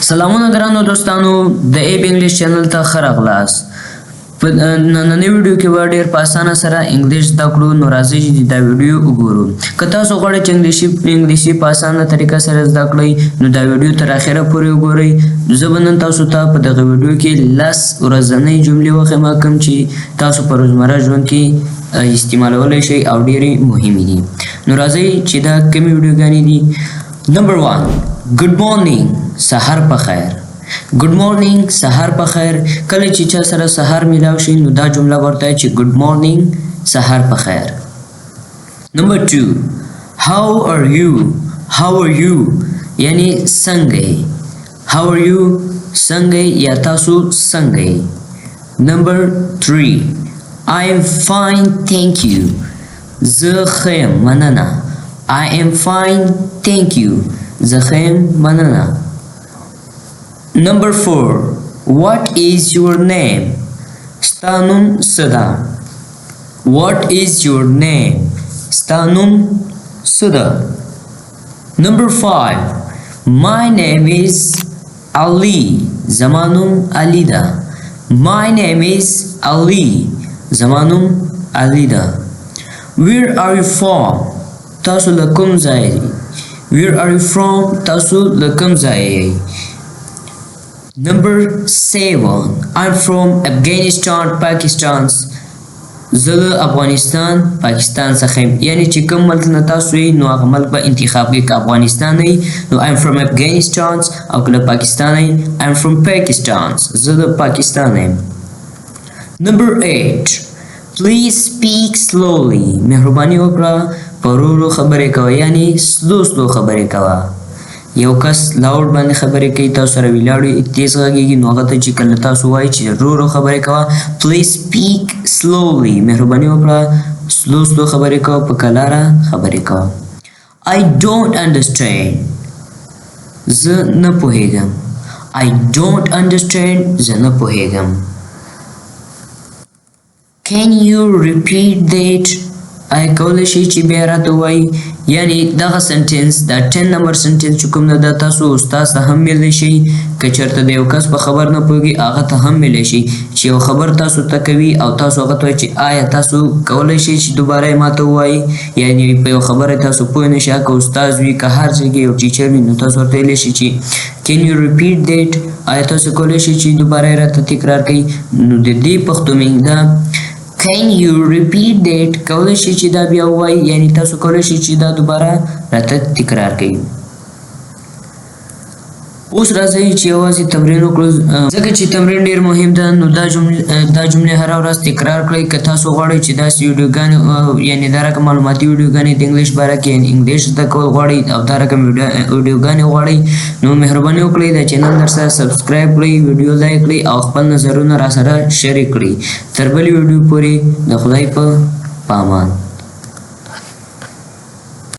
سلامونه ګرانو دوستانو د ایب انګلیش چینل ته ښه راغلاست. په نننۍ ویډیو کې به ډېر په اسانه سره انګلیش زده کړو، نو راځئ چې دا ویډیو وګورو. که تاسو غواړئ چې انګلیسي په اسانه طریقه سره زده کړئ نو دا ویډیو تر اخره پورې وګورئ. زه به نن تاسو ته په دغه ویډیو کې 10 ورځنۍ جملې وښیم کوم چې تاسو په روزمره ژوند کې استعمالولی شئ او ډېرې مهمې دي. نو راځئ چې دا کومې ویډیوګانې دي. نمبر 1 ګډ مارنینګ، سحر په خیر. ګډ مارنینګ، سحر په خیر. کله چې چا سره سحر میلاو شي نو دا جمله ورته چې ګډ مارنینګ، سحر په خیر. نمبر 2 how are you، how are you یعنی څنګه. how are you څنګه یا تاسو څنګه. نمبر 3 I am fine thank you، زه ښه یم مننه. I am fine thank you، زه ښه یم مننه. Number 4 what is your name، ستا نوم څه ده. what is your name، ستا نوم څه ده. Number 5 my name is Ali، زما نوم علي ده. my name is Ali، زما نوم علي ده. where are you from، تاسو له کوم ځای دی. where are you from، تاسو له کوم ځای یې. Number 7 I'm from Afghanistan، پاکستان. زه له افغانستان پاکستان څخه یم، یعنی چې کوم ملک نه تاسو یې نو هغه ملک به انتخاب کړئ. که افغانستان یې نو I'm from Afghanistan، او که له پاکستان یې I'm from Pakistan، زه د پاکستان یم. Number 8 please speak slowly، مهرباني وکړه په ورو ورو خبرې کوه، یعنی سلو سلو خبرې کوه. یو کس لاوډ باندې خبرې کوي، تاسو سره ویلاړ تیز غږیږي نو هغه ته چې کله تاسو وایئ چې ورو ورو خبرې کوه please speak slowly، مهرباني وکړه سلو سلو خبرې کوه، په کلاره خبرې کوه. I don't understand، زه نه پوهیږم. I don't understand، زه نه پوهیږم. Can you repeat that، آیا کولی شئ چې بیا راته ووایي. یعنی دغه سنټینس دا 10 نمبر سنټینس چې کوم ده تاسو استاد ته هم ویلی شئ. که چېرته د یو کس په خبر نه پوهېږي هغه ته هم ویلی شئ چې یو خبر تاسو ته کوي او تاسو هغه ته وایئ چې آیا تاسو کولی شئ چې دوباره یې ماته ووایي. یعنی په یو خبره تاسو پوه نه شئ، که استاد وي که هر ځای کې یو ټیچر وي نو تاسو ورته ویلی شئ چې can you repeat that، آیا تاسو کولی شئ چې دوباره یې راته تکرار کړئ. نو د دې پښتو مینګ ده can you repeat that، کولی شئ چې دا بیا ووایي، یعنی تاسو کولی شئ چې دا دوباره راته تکرار کړئ. اوس راځئ چې یوازې تمرین وکړو، ځکه چې تمرین ډېر مهم ده. نو دا جملې هره ورځ تکرار کړئ. که تاسو غواړئ چې داسې ویډیوګانې یعنی دا رقم معلوماتي ویډیوګانې د انګلیش باره کې یعنی انګلیش زده کول غواړئ او دا رقم ویډیوګانې غواړئ نو مهرباني وکړئ دا چینل درسره سبسکرایب کړئ، ویډیو لایک کړئ او خپل نظرونه راسره شریک کړئ. تر بلې ویډیو پورې د خدای په پامان.